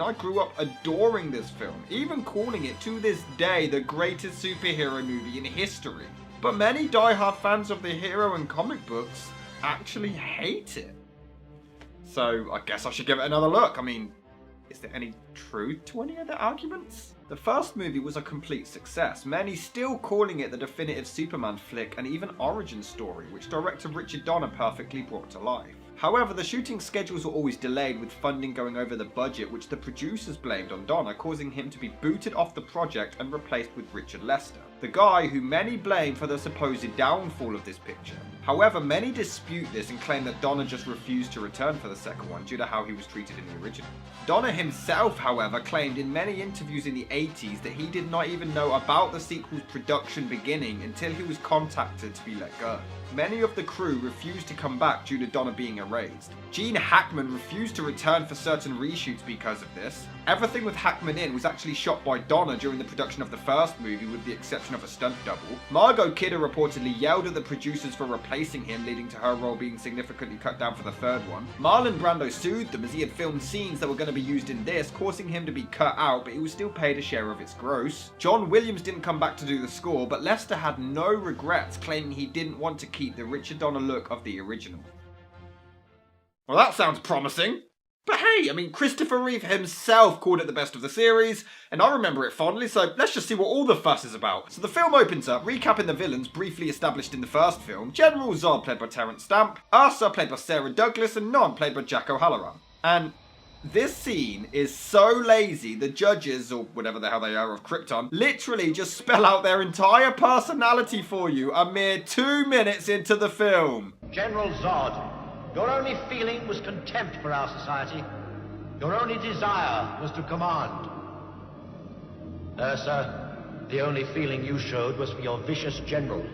I grew up adoring this film, even calling it to this day the greatest superhero movie in history. But many die-hard fans of the hero and comic books actually hate it. So I guess I should give it another look. I mean, is there any truth to any of the arguments? The first movie was a complete success, many still calling it the definitive Superman flick and even origin story, which director Richard Donner perfectly brought to life. However, the shooting schedules were always delayed, with funding going over the budget, which the producers blamed on Donner, causing him to be booted off the project and replaced with Richard Lester, the guy who many blame for the supposed downfall of this picture. However, many dispute this and claim that Donner just refused to return for the second one due to how he was treated in the original. Donner himself, however, claimed in many interviews in the 80s that he did not even know about the sequel's production beginning until he was contacted to be let go. Many of the crew refused to come back due to Donner being erased. Gene Hackman refused to return for certain reshoots because of this. Everything with Hackman in was actually shot by Donner during the production of the first movie, with the exception of a stunt double. Margot Kidder reportedly yelled at the producers for replacing him, leading to her role being significantly cut down for the third one. Marlon Brando sued them as he had filmed scenes that were going to be used in this, causing him to be cut out, but he was still paid a share of its gross. John Williams didn't come back to do the score, but Lester had no regrets, claiming he didn't want to keep the Richard Donner look of the original. Well, that sounds promising. But hey, I mean, Christopher Reeve himself called it the best of the series, and I remember it fondly, so let's just see what all the fuss is about. So the film opens up, recapping the villains briefly established in the first film. General Zod, played by Terrence Stamp, Ursa, played by Sarah Douglas, and Non, played by Jack O'Halloran. And this scene is so lazy, the judges, or whatever the hell they are of Krypton, literally just spell out their entire personality for you a mere 2 minutes into the film. General Zod, your only feeling was contempt for our society. Your only desire was to command. Ursa, the only feeling you showed was for your vicious general.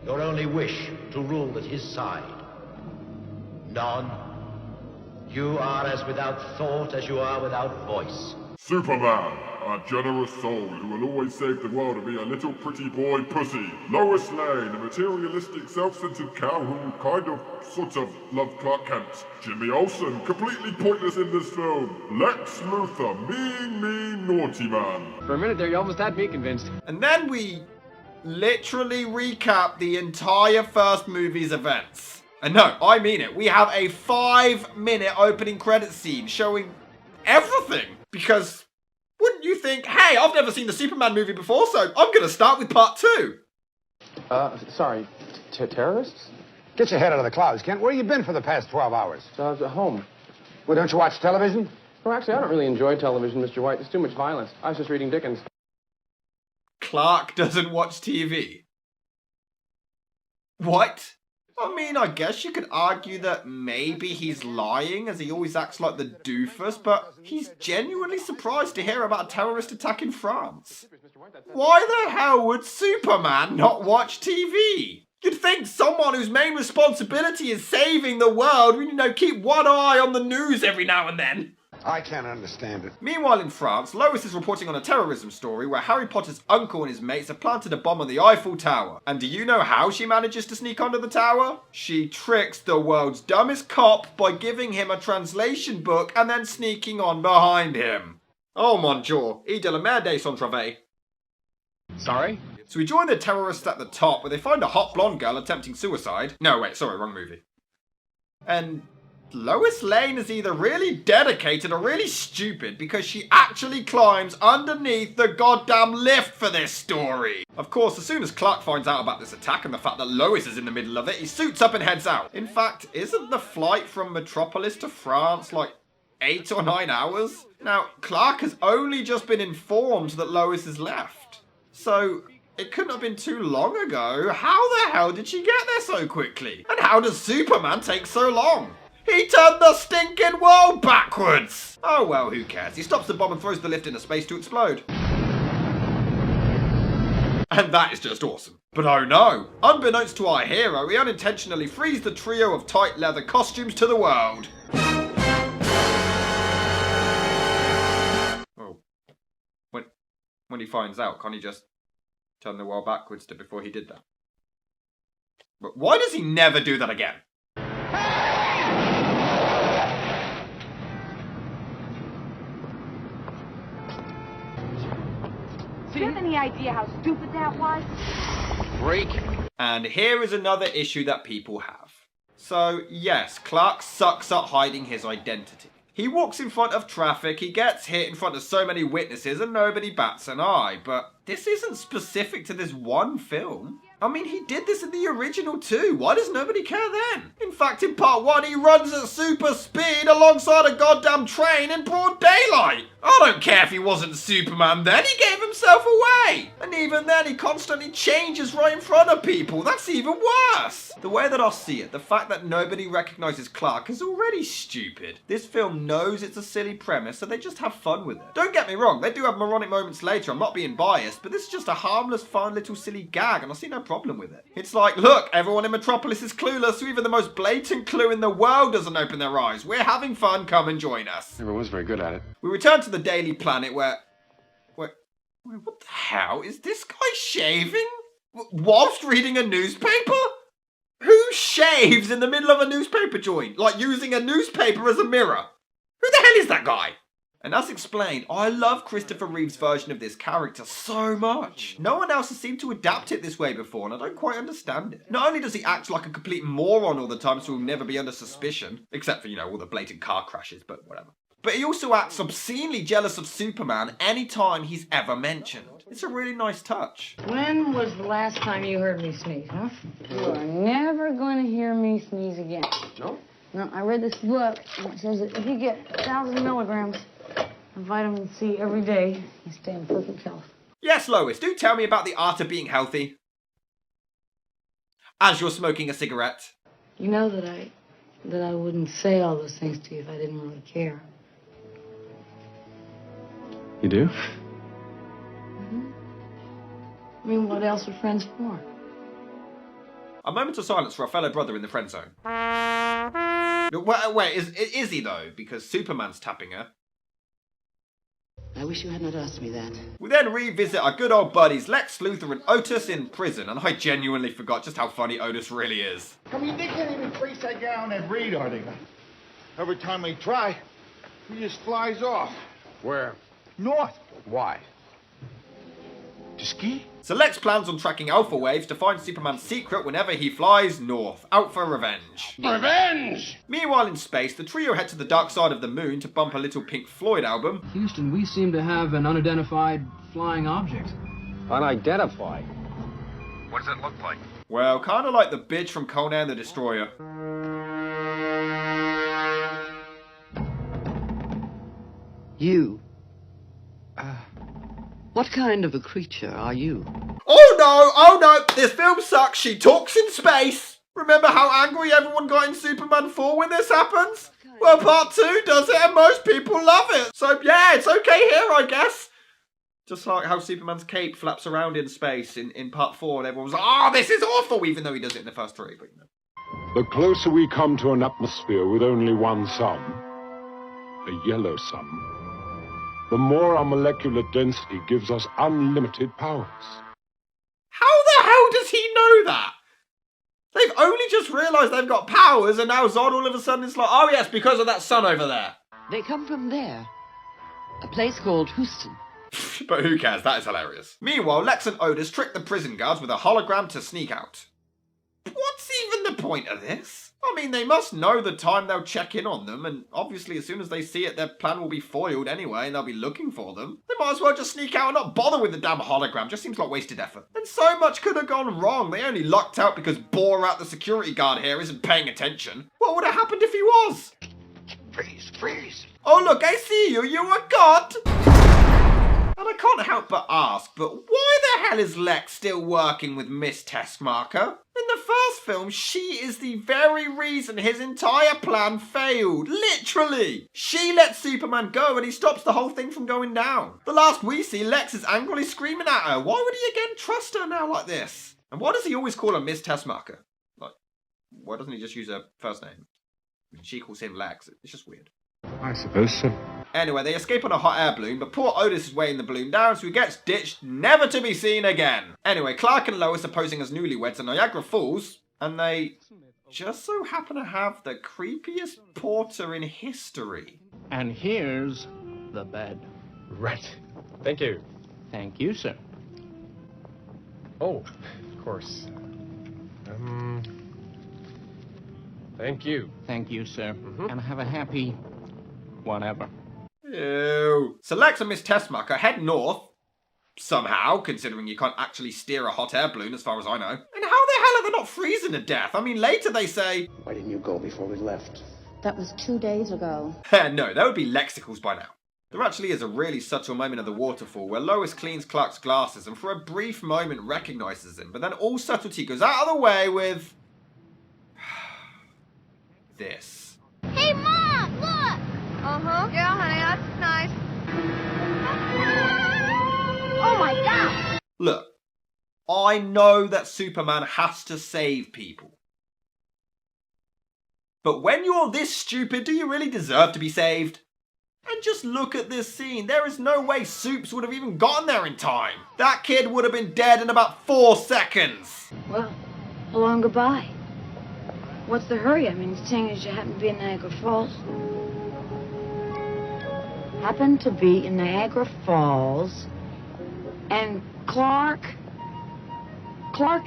Your only wish to rule at his side. Non, you are as without thought as you are without voice. Superman, a generous soul who will always save the world and be a little pretty boy pussy. Lois Lane, a materialistic, self-centered cow who kind of, sort of, loved Clark Kent. Jimmy Olsen, completely pointless in this film. Lex Luthor, mean, naughty man. For a minute there, you almost had me convinced. And then we literally recap the entire first movie's events. And no, I mean it. We have a 5-minute opening credits scene showing everything. Because wouldn't you think, hey, I've never seen the Superman movie before, so I'm going to start with part 2. Sorry, terrorists? Get your head out of the clouds, Kent. Where you been for the past 12 hours? I was at home. Well, don't you watch television? No, actually, I don't really enjoy television, Mr. White. There's too much violence. I was just reading Dickens. Clark doesn't watch TV. What? I mean, I guess you could argue that maybe he's lying, as he always acts like the doofus, but he's genuinely surprised to hear about a terrorist attack in France. Why the hell would Superman not watch TV? You'd think someone whose main responsibility is saving the world would, keep one eye on the news every now and then. I can't understand it. Meanwhile in France, Lois is reporting on a terrorism story where Harry Potter's uncle and his mates have planted a bomb on the Eiffel Tower. And do you know how she manages to sneak onto the tower? She tricks the world's dumbest cop by giving him a translation book and then sneaking on behind him. Oh mon Dieu, et de la merde son travail. Sorry? So we join the terrorists at the top where they find a hot blonde girl attempting suicide. No, wait, sorry, wrong movie. And Lois Lane is either really dedicated or really stupid because she actually climbs underneath the goddamn lift for this story. Of course, as soon as Clark finds out about this attack and the fact that Lois is in the middle of it, he suits up and heads out. In fact, isn't the flight from Metropolis to France like 8 or 9 hours? Now, Clark has only just been informed that Lois has left. So it couldn't have been too long ago. How the hell did she get there so quickly? And how does Superman take so long? He turned the stinking world backwards! Oh well, who cares? He stops the bomb and throws the lift into space to explode. And that is just awesome. But oh no! Unbeknownst to our hero, he unintentionally frees the trio of tight leather costumes to the world. Oh. When he finds out, can't he just turn the world backwards to before he did that? But why does he never do that again? Do you have any idea how stupid that was? Freak. And here is another issue that people have. So, yes, Clark sucks at hiding his identity. He walks in front of traffic, he gets hit in front of so many witnesses, and nobody bats an eye. But this isn't specific to this one film. I mean, he did this in the original too. Why does nobody care then? In fact, in part 1, he runs at super speed alongside a goddamn train in broad daylight. I don't care if he wasn't Superman then, he gave himself away. And even then, he constantly changes right in front of people. That's even worse. The way that I see it, the fact that nobody recognizes Clark is already stupid. This film knows it's a silly premise, so they just have fun with it. Don't get me wrong, they do have moronic moments later, I'm not being biased, but this is just a harmless, fun little silly gag, and I see no problem with it. It's like, look, everyone in Metropolis is clueless, so even the most blatant clue in the world doesn't open their eyes. We're having fun, come and join us. Never was very good at it. We return to the Daily Planet where what the hell? Is this guy shaving? Whilst reading a newspaper? Who shaves in the middle of a newspaper joint? Like using a newspaper as a mirror? Who the hell is that guy? And as explained, I love Christopher Reeve's version of this character so much. No one else has seemed to adapt it this way before, and I don't quite understand it. Not only does he act like a complete moron all the time, so he'll never be under suspicion, except for, you know, all the blatant car crashes, but whatever. But he also acts obscenely jealous of Superman anytime he's ever mentioned. It's a really nice touch. When was the last time you heard me sneeze, huh? You are never going to hear me sneeze again. No? No, I read this book, and it says that if you get 1,000 milligrams of vitamin C every day, you stay in perfect health. Yes, Lois, do tell me about the art of being healthy. As you're smoking a cigarette. You know that I wouldn't say all those things to you if I didn't really care. You do? I mean, what else are friends for? A moment of silence for our fellow brother in the friend zone. Wait, is he though? Because Superman's tapping her. I wish you had not asked me that. We then revisit our good old buddies Lex Luthor and Otis in prison, and I genuinely forgot just how funny Otis really is. I mean, they can't even trace that guy on that radar they got. Every time they try, he just flies off. Where? North. Why? To ski? So Lex plans on tracking Alpha Waves to find Superman's secret whenever he flies north, out for revenge. Revenge! Meanwhile in space, the trio head to the dark side of the moon to bump a little Pink Floyd album. Houston, we seem to have an unidentified flying object. Unidentified? What does it look like? Well, kind of like the bitch from Conan the Destroyer. You? What kind of a creature are you? Oh no, this film sucks, she talks in space! Remember how angry everyone got in Superman 4 when this happens? Well, part 2 does it and most people love it, so yeah, it's okay here, I guess. Just like how Superman's cape flaps around in space in part 4 and everyone's like, oh, this is awful, even though he does it in the first 3, but you know. The closer we come to an atmosphere with only one sun, a yellow sun, the more our molecular density gives us unlimited powers. How the hell does he know that? They've only just realised they've got powers and now Zod all of a sudden is like, oh yes, because of that sun over there. They come from there. A place called Houston. But who cares, that is hilarious. Meanwhile, Lex and Otis trick the prison guards with a hologram to sneak out. What's even the point of this? I mean, they must know the time they'll check in on them, and obviously as soon as they see it, their plan will be foiled anyway, and they'll be looking for them. They might as well just sneak out and not bother with the damn hologram, just seems like wasted effort. And so much could have gone wrong, they only lucked out because Borat the security guard here isn't paying attention. What would have happened if he was? Freeze, freeze. Oh look, I see you, you are God! And I can't help but ask, but why the hell is Lex still working with Miss Tessmacher? In the first film, she is the very reason his entire plan failed. Literally! She lets Superman go and he stops the whole thing from going down. The last we see, Lex is angrily screaming at her. Why would he again trust her now like this? And why does he always call her Miss Tessmacher? Like, why doesn't he just use her first name? I mean, she calls him Lex. It's just weird. I suppose so. Anyway, they escape on a hot air balloon, but poor Otis is weighing the balloon down, so he gets ditched, never to be seen again. Anyway, Clark and Lois are posing as newlyweds at Niagara Falls, and they just so happen to have the creepiest porter in history. And here's the bed. Right. Thank you. Thank you, sir. Oh, of course. Thank you. Thank you, sir. And have a happy whatever. Ew. So Lex and Miss Tessmacher head north, somehow, considering you can't actually steer a hot air balloon as far as I know. And how the hell are they not freezing to death? I mean, later they say... Why didn't you go before we left? That was 2 days ago. No, that would be lexicals by now. There actually is a really subtle moment of the waterfall where Lois cleans Clark's glasses and for a brief moment recognises him, but then all subtlety goes out of the way with... this. Hey, Mom, look! Uh-huh. Yeah, honey, that's nice. Oh, my God! Look, I know that Superman has to save people. But when you're this stupid, do you really deserve to be saved? And just look at this scene. There is no way Supes would have even gotten there in time. That kid would have been dead in about 4 seconds. Well, a long goodbye. What's the hurry? I mean, seeing as you happen to be in Niagara Falls. Happen to be in Niagara Falls. And Clark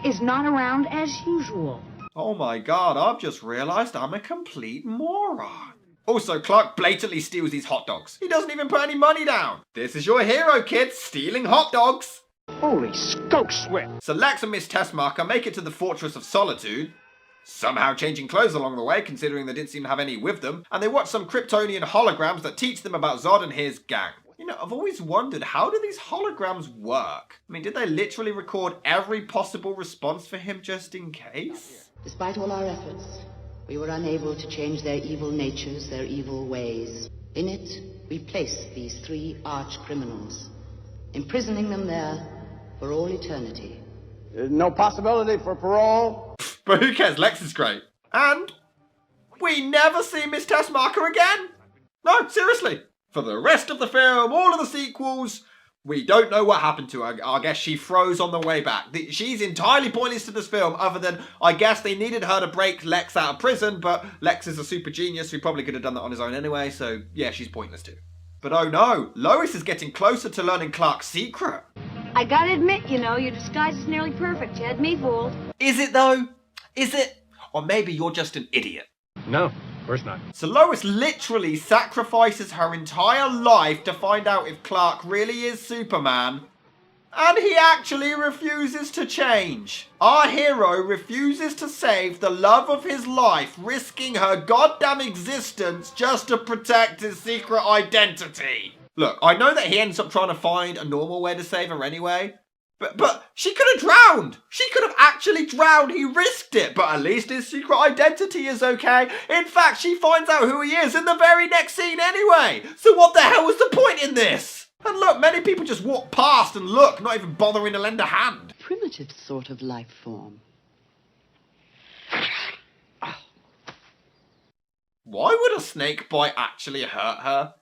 is not around as usual. Oh my god, I've just realised I'm a complete moron. Also, Clark blatantly steals these hot dogs. He doesn't even put any money down. This is your hero, kid, stealing hot dogs. Holy skunk sweat! So Lex and Miss Tessmacher make it to the Fortress of Solitude, somehow changing clothes along the way, considering they didn't seem to have any with them, and they watch some Kryptonian holograms that teach them about Zod and his gang. You know, I've always wondered, how do these holograms work? I mean, did they literally record every possible response for him just in case? Despite all our efforts, we were unable to change their evil natures, their evil ways. In it, we placed these 3 arch criminals, imprisoning them there for all eternity. No possibility for parole? But who cares? Lex is great. And we never see Miss Tessmacher again. No, seriously. For the rest of the film, all of the sequels, we don't know what happened to her. I guess she froze on the way back. She's entirely pointless to this film, other than I guess they needed her to break Lex out of prison, but Lex is a super genius who probably could have done that on his own anyway, so yeah, she's pointless too. But oh no, Lois is getting closer to learning Clark's secret. I gotta admit, you know, your disguise is nearly perfect. You had me fooled. Is it though? Is it? Or maybe you're just an idiot. No, of course not. So Lois literally sacrifices her entire life to find out if Clark really is Superman. And he actually refuses to change. Our hero refuses to save the love of his life, risking her goddamn existence just to protect his secret identity. Look, I know that he ends up trying to find a normal way to save her anyway. But she could have drowned. She could have actually drowned. He risked it. But at least his secret identity is okay. In fact, she finds out who he is in the very next scene anyway. So what the hell was the point in this? And look, many people just walk past and look, not even bothering to lend a hand. Primitive sort of life form. Why would a snake bite actually hurt her?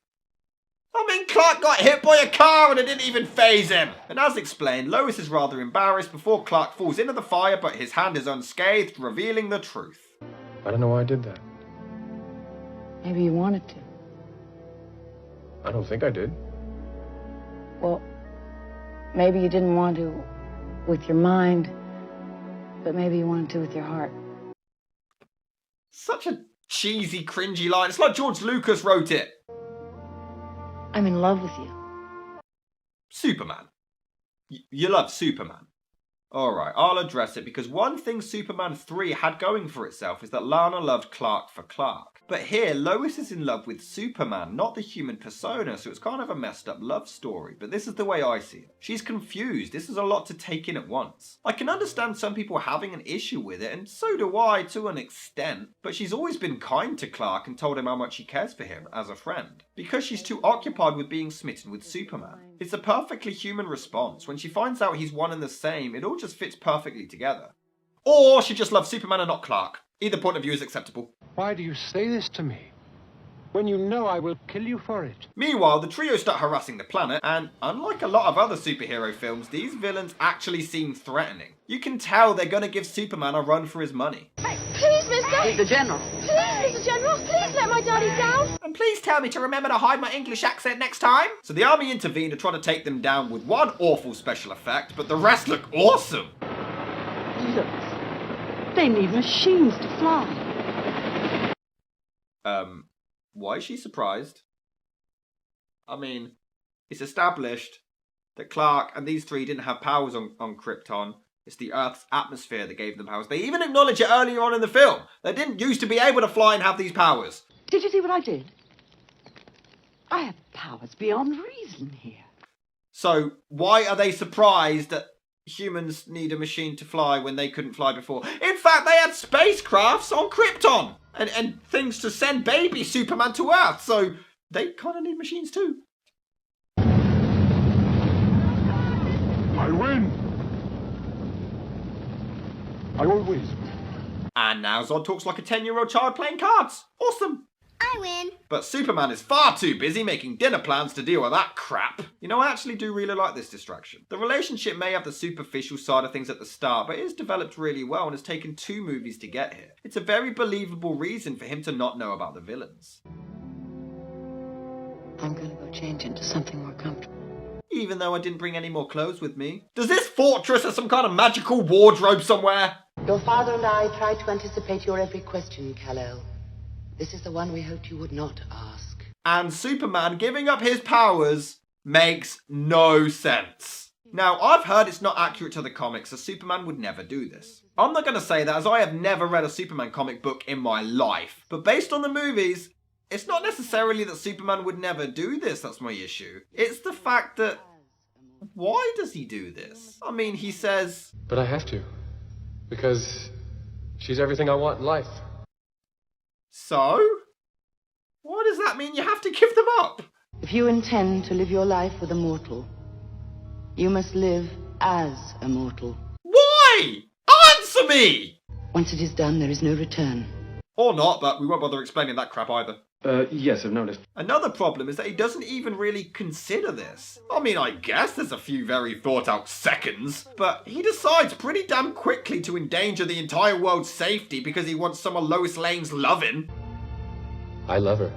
I mean, Clark got hit by a car and it didn't even faze him. And as explained, Lois is rather embarrassed before Clark falls into the fire, but his hand is unscathed, revealing the truth. I don't know why I did that. Maybe you wanted to. I don't think I did. Well, maybe you didn't want to with your mind, but maybe you wanted to with your heart. Such a cheesy, cringy line. It's like George Lucas wrote it. I'm in love with you. Superman. You love Superman. Alright, I'll address it because one thing Superman 3 had going for itself is that Lana loved Clark for Clark. But here, Lois is in love with Superman, not the human persona, so it's kind of a messed up love story. But this is the way I see it. She's confused. This is a lot to take in at once. I can understand some people having an issue with it, and so do I to an extent. But she's always been kind to Clark and told him how much she cares for him as a friend. Because she's too occupied with being smitten with Superman. It's a perfectly human response. When she finds out he's one and the same, it all just fits perfectly together. Or she just loves Superman and not Clark. Either point of view is acceptable. Why do you say this to me? When you know I will kill you for it. Meanwhile, the trio start harassing the planet, and unlike a lot of other superhero films, these villains actually seem threatening. You can tell they're gonna give Superman a run for his money. Hey, please, mister! With the General. Please, Mr. General, please let my daddy down. And please tell me to remember to hide my English accent next time. So the army intervene to try to take them down with one awful special effect, but the rest look awesome. Look, they need machines to fly. Why is she surprised? I mean, it's established that Clark and these three didn't have powers on Krypton. It's the Earth's atmosphere that gave them powers. They even acknowledge it earlier on in the film. They didn't used to be able to fly and have these powers. Did you see what I did? I have powers beyond reason here. So why are they surprised that humans need a machine to fly when they couldn't fly before? In fact, they had spacecrafts on Krypton and things to send baby Superman to Earth. So they kind of need machines too. I win! I always. And now Zod talks like a 10-year-old child playing cards. Awesome. I win. But Superman is far too busy making dinner plans to deal with that crap. You know, I actually do really like this distraction. The relationship may have the superficial side of things at the start, but it is developed really well and has taken 2 movies to get here. It's a very believable reason for him to not know about the villains. I'm going to go change into something more comfortable. Even though I didn't bring any more clothes with me. Does this fortress have some kind of magical wardrobe somewhere? Your father and I tried to anticipate your every question, Kal-El. This is the one we hoped you would not ask. And Superman giving up his powers makes no sense. Now, I've heard it's not accurate to the comics, so Superman would never do this. I'm not going to say that, as I have never read a Superman comic book in my life. But based on the movies, it's not necessarily that Superman would never do this that's my issue. It's the fact that, why does he do this? I mean, he says... But I have to. Because she's everything I want in life. So? Why does that mean you have to give them up? If you intend to live your life with a mortal, you must live as a mortal. Why? Answer me! Once it is done, there is no return. Or not, but we won't bother explaining that crap either. Yes, I've noticed. Another problem is that he doesn't even really consider this. I mean, I guess there's a few very thought out seconds, but he decides pretty damn quickly to endanger the entire world's safety because he wants some of Lois Lane's loving. I love her.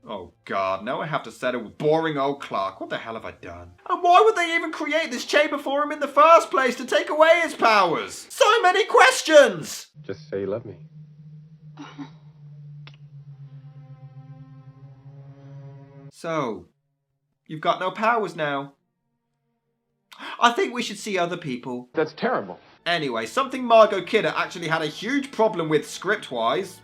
Oh god, now I have to settle with boring old Clark. What the hell have I done? And why would they even create this chamber for him in the first place to take away his powers? So many questions! Just say you love me. So, you've got no powers now. I think we should see other people. That's terrible. Anyway, something Margot Kidder actually had a huge problem with script-wise.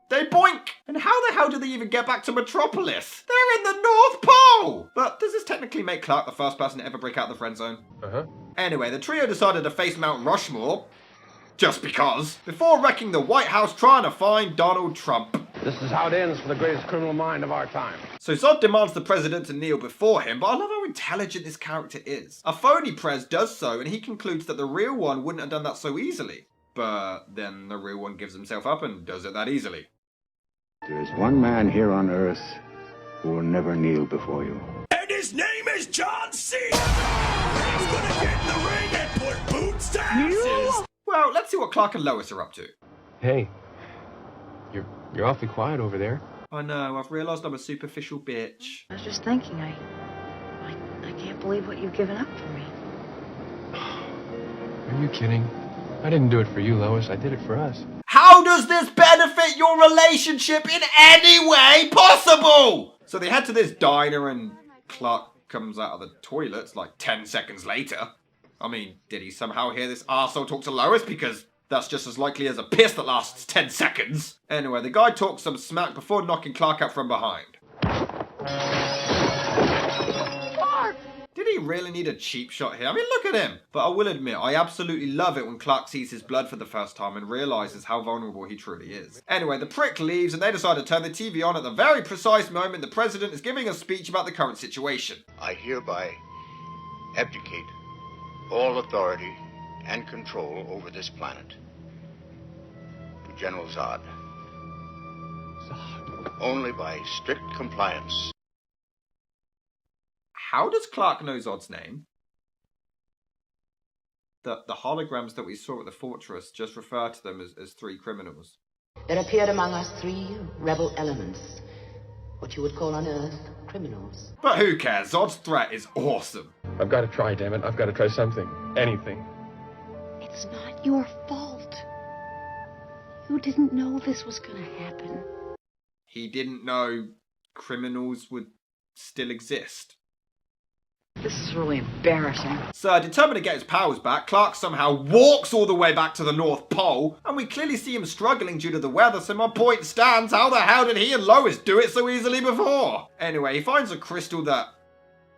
They boink! And how the hell do they even get back to Metropolis? They're in the North Pole! But does this technically make Clark the first person to ever break out of the friend zone? Uh-huh. Anyway, the trio decided to face Mount Rushmore. Just because. Before wrecking the White House trying to find Donald Trump. This is how it ends for the greatest criminal mind of our time. So Zod demands the president to kneel before him, but I love how intelligent this character is. A phony pres does so, and he concludes that the real one wouldn't have done that so easily. But then the real one gives himself up and does it that easily. There's one man here on Earth who will never kneel before you. And his name is John Cena! He's gonna get in the ring and put boots to asses! Well, let's see what Clark and Lois are up to. Hey, you're awfully quiet over there. I know, I've realised I'm a superficial bitch. I was just thinking, I can't believe what you've given up for me. Are you kidding? I didn't do it for you, Lois. I did it for us. How does this benefit your relationship in any way possible? So they head to this diner and Clark comes out of the toilets like 10 seconds later. I mean, did he somehow hear this arsehole talk to Lois? Because that's just as likely as a piss that lasts 10 seconds. Anyway, the guy talks some smack before knocking Clark out from behind. Clark! Did he really need a cheap shot here? I mean, look at him. But I will admit, I absolutely love it when Clark sees his blood for the first time and realises how vulnerable he truly is. Anyway, the prick leaves and they decide to turn the TV on at the very precise moment the president is giving a speech about the current situation. I hereby abdicate all authority and control over this planet to General Zod. Only by strict compliance. How does Clark know Zod's name? The holograms that we saw at the fortress just refer to them as three criminals. There appeared among us three rebel elements. What you would call on Earth criminals. But who cares? Zod's threat is awesome. I've got to try, damn it. I've got to try something. Anything. It's not your fault. You didn't know this was going to happen. He didn't know criminals would still exist. This is really embarrassing. So, determined to get his powers back, Clark somehow walks all the way back to the North Pole, and we clearly see him struggling due to the weather, so my point stands, how the hell did he and Lois do it so easily before? Anyway, he finds a crystal that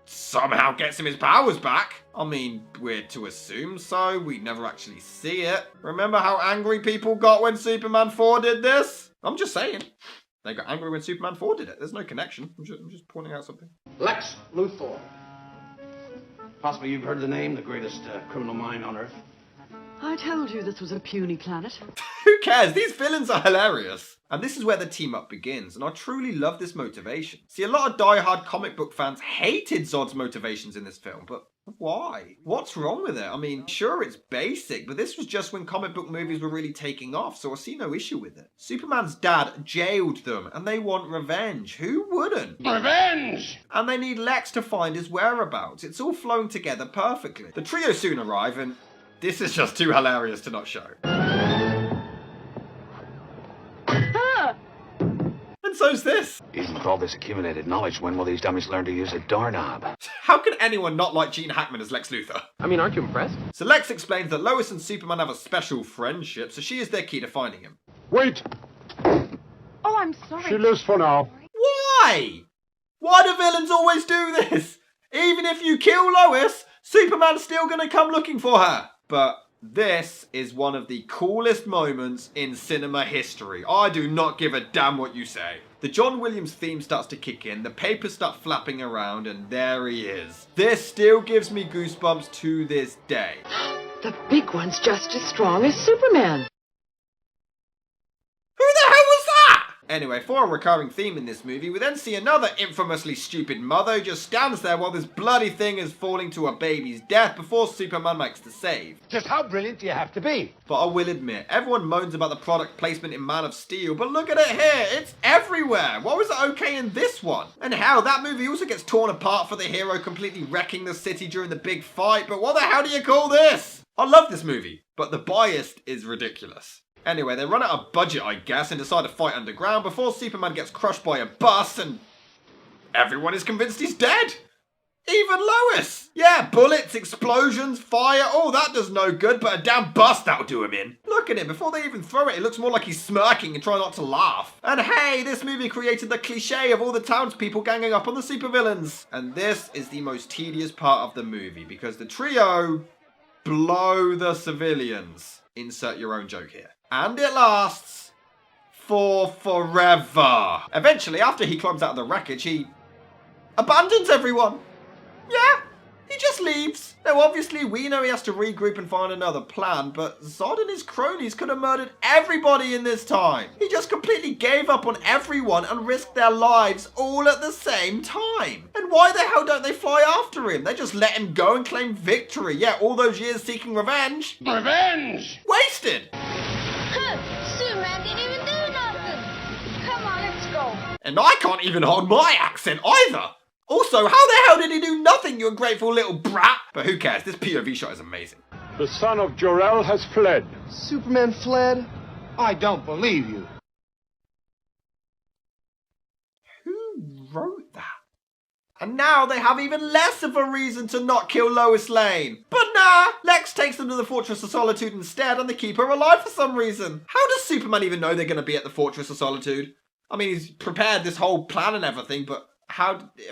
somehow gets him his powers back. I mean, weird to assume so, we never actually see it. Remember how angry people got when Superman 4 did this? I'm just saying. They got angry when Superman 4 did it. There's no connection. I'm just pointing out something. Lex Luthor. Possibly you've heard the name, the greatest criminal mind on Earth. I told you this was a puny planet. Who cares? These villains are hilarious. And this is where the team up begins, and I truly love this motivation. See, a lot of die-hard comic book fans hated Zod's motivations in this film, but why? What's wrong with it? I mean, sure, it's basic, but this was just when comic book movies were really taking off, so I see no issue with it. Superman's dad jailed them, and they want revenge. Who wouldn't? Revenge! And they need Lex to find his whereabouts. It's all flowing together perfectly. The trio soon arrive, and this is just too hilarious to not show. And so's this. Even with all this accumulated knowledge, when will these dummies learn to use a doorknob? How can anyone not like Gene Hackman as Lex Luthor? I mean, aren't you impressed? So Lex explains that Lois and Superman have a special friendship, so she is their key to finding him. Wait! Oh, I'm sorry. She lives for now. Why? Why do villains always do this? Even if you kill Lois, Superman's still gonna come looking for her. But this is one of the coolest moments in cinema history. I do not give a damn what you say. The John Williams theme starts to kick in, the papers start flapping around, and there he is. This still gives me goosebumps to this day. The big one's just as strong as Superman. Who the hell was that? Anyway, for a recurring theme in this movie, we then see another infamously stupid mother who just stands there while this bloody thing is falling to a baby's death before Superman makes the save. Just how brilliant do you have to be? But I will admit, everyone moans about the product placement in Man of Steel, but look at it here, it's everywhere. Why was it okay in this one? And hell, that movie also gets torn apart for the hero completely wrecking the city during the big fight, but what the hell do you call this? I love this movie, but the bias is ridiculous. Anyway, they run out of budget, I guess, and decide to fight underground before Superman gets crushed by a bus, and everyone is convinced he's dead. Even Lois. Yeah, bullets, explosions, fire, all that does no good, but a damn bus that'll do him in. Look at him, before they even throw it, it looks more like he's smirking and trying not to laugh. And hey, this movie created the cliche of all the townspeople ganging up on the supervillains. And this is the most tedious part of the movie, because the trio blow the civilians. Insert your own joke here. And it lasts for forever. Eventually, after he climbs out of the wreckage, he abandons everyone. Yeah, he just leaves. Now, obviously, we know he has to regroup and find another plan, but Zod and his cronies could have murdered everybody in this time. He just completely gave up on everyone and risked their lives all at the same time. And why the hell don't they fly after him? They just let him go and claim victory. Yeah, all those years seeking revenge. Revenge! Wasted! Superman didn't even do nothing. Come on, let's go. And I can't even hold my accent either. Also, how the hell did he do nothing, you ungrateful little brat? But who cares? This POV shot is amazing. The son of Jor-El has fled. Superman fled? I don't believe you. Who wrote that? And now they have even less of a reason to not kill Lois Lane. But nah, Lex takes them to the Fortress of Solitude instead, and they keep her alive for some reason. How does Superman even know they're going to be at the Fortress of Solitude? I mean, he's prepared this whole plan and everything, but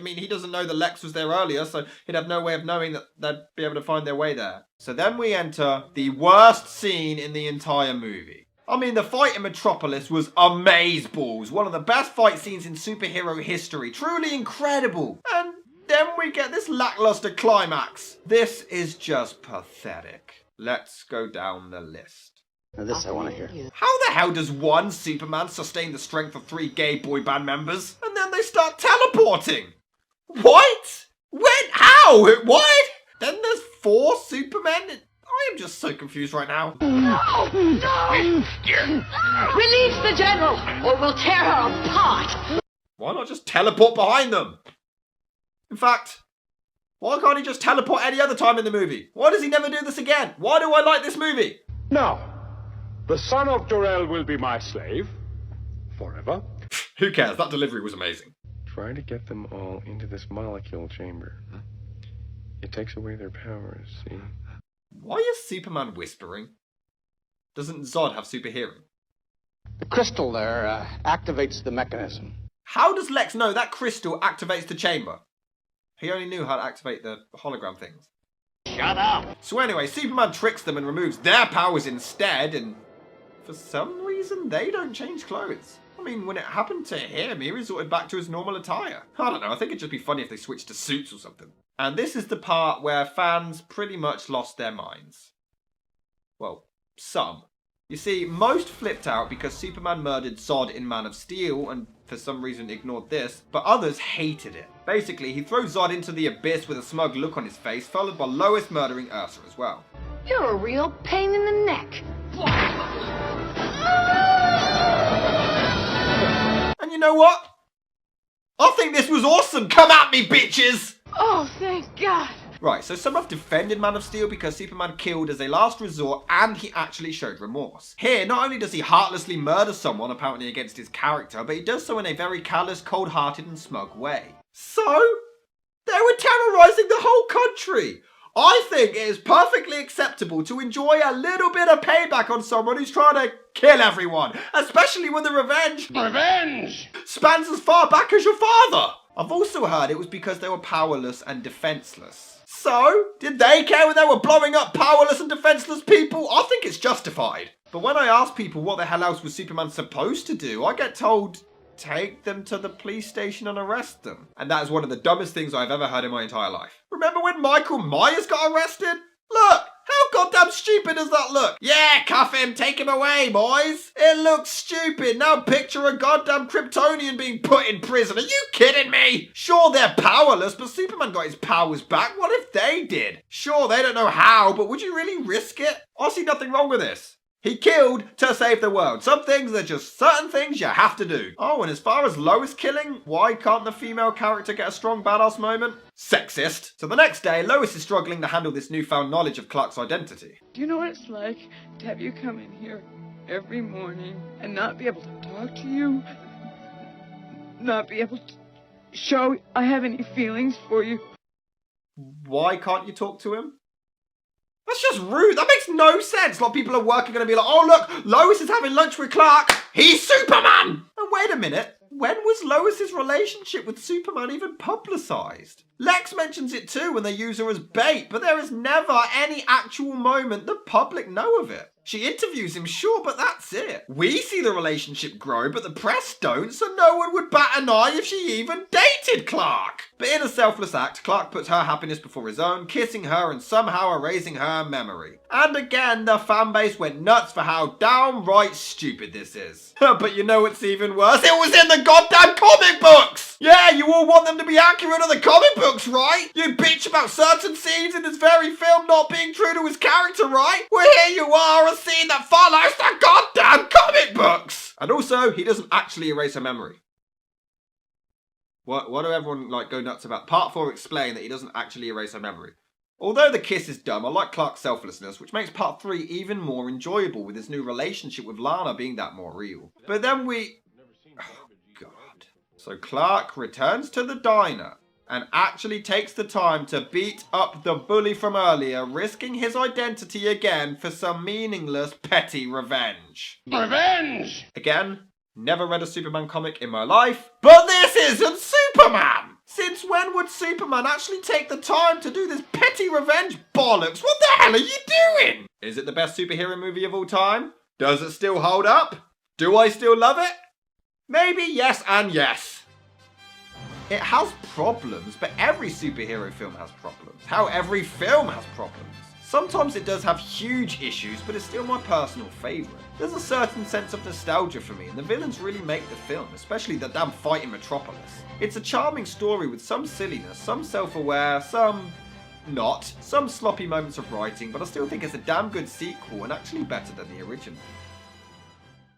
he doesn't know that Lex was there earlier, so he'd have no way of knowing that they'd be able to find their way there. So then we enter the worst scene in the entire movie. I mean, the fight in Metropolis was amazeballs. One of the best fight scenes in superhero history. Truly incredible. And then we get this lackluster climax. This is just pathetic. Let's go down the list. Now this I want to hear. How the hell does one Superman sustain the strength of 3 gay boy band members? And then they start teleporting. What? When? How? What? Then there's 4 Supermen? I I'm just so confused right now. No! No! Release the general, or we'll tear her apart! Why not just teleport behind them? In fact, why can't he just teleport any other time in the movie? Why does he never do this again? Why do I like this movie? Now, the son of Jor-El will be my slave. Forever. Who cares? That delivery was amazing. Try to get them all into this molecule chamber. It takes away their powers, see? Why is Superman whispering? Doesn't Zod have super hearing? The crystal there activates the mechanism. How does Lex know that crystal activates the chamber? He only knew how to activate the hologram things. Shut up! So anyway, Superman tricks them and removes their powers instead, and for some reason they don't change clothes. I mean, when it happened to him, he resorted back to his normal attire. I don't know, I think it'd just be funny if they switched to suits or something. And this is the part where fans pretty much lost their minds. Well, some. You see, most flipped out because Superman murdered Zod in Man of Steel and for some reason ignored this, but others hated it. Basically, he throws Zod into the abyss with a smug look on his face, followed by Lois murdering Ursa as well. You're a real pain in the neck. And you know what? I think this was awesome! Come at me, bitches! Oh, thank God. Right, so some have defended Man of Steel because Superman killed as a last resort and he actually showed remorse. Here, not only does he heartlessly murder someone apparently against his character, but he does so in a very callous, cold-hearted and smug way. So, they were terrorising the whole country! I think it is perfectly acceptable to enjoy a little bit of payback on someone who's trying to kill everyone, especially when the revenge spans as far back as your father. I've also heard it was because they were powerless and defenseless. So, did they care when they were blowing up powerless and defenseless people? I think it's justified. But when I ask people what the hell else was Superman supposed to do, I get told, take them to the police station and arrest them. And that is one of the dumbest things I've ever heard in my entire life. Remember when Michael Myers got arrested? Look! How goddamn stupid does that look? Yeah, cuff him, take him away, boys. It looks stupid. Now picture a goddamn Kryptonian being put in prison. Are you kidding me? Sure, they're powerless, but Superman got his powers back. What if they did? Sure, they don't know how, but would you really risk it? I see nothing wrong with this. He killed to save the world. Some things are just certain things you have to do. Oh, and as far as Lois killing, why can't the female character get a strong badass moment? Sexist. So the next day, Lois is struggling to handle this newfound knowledge of Clark's identity. Do you know what it's like to have you come in here every morning and not be able to talk to you? Not be able to show I have any feelings for you? Why can't you talk to him? That's just rude. That makes no sense. Like, people at work are going to be like, oh, look, Lois is having lunch with Clark. He's Superman. And wait a minute. When was Lois's relationship with Superman even publicised? Lex mentions it too when they use her as bait, but there is never any actual moment the public know of it. She interviews him, sure, but that's it. We see the relationship grow, but the press don't, so no one would bat an eye if she even dated Clark. But in a selfless act, Clark puts her happiness before his own, kissing her and somehow erasing her memory. And again, the fanbase went nuts for how downright stupid this is. But you know what's even worse? It was in the goddamn comic books! Yeah, you all want them to be accurate to the comic books, right? You bitch about certain scenes in this very film not being true to his character, right? Well, here you are, a scene that follows the goddamn comic books! And also, he doesn't actually erase her memory. What do everyone go nuts about? Part 4 explain that he doesn't actually erase her memory. Although the kiss is dumb, I like Clark's selflessness, which makes part 3 even more enjoyable with his new relationship with Lana being that more real. But then oh, God. So Clark returns to the diner and actually takes the time to beat up the bully from earlier, risking his identity again for some meaningless, petty revenge. Revenge! Again, never read a Superman comic in my life, but this isn't Superman! Since when would Superman actually take the time to do this petty revenge bollocks? What the hell are you doing? Is it the best superhero movie of all time? Does it still hold up? Do I still love it? Maybe yes and yes. It has problems, but every superhero film has problems. How every film has problems. Sometimes it does have huge issues, but it's still my personal favourite. There's a certain sense of nostalgia for me, and the villains really make the film, especially the damn fight in Metropolis. It's a charming story with some silliness, some self-aware, some not. Some sloppy moments of writing, but I still think it's a damn good sequel and actually better than the original.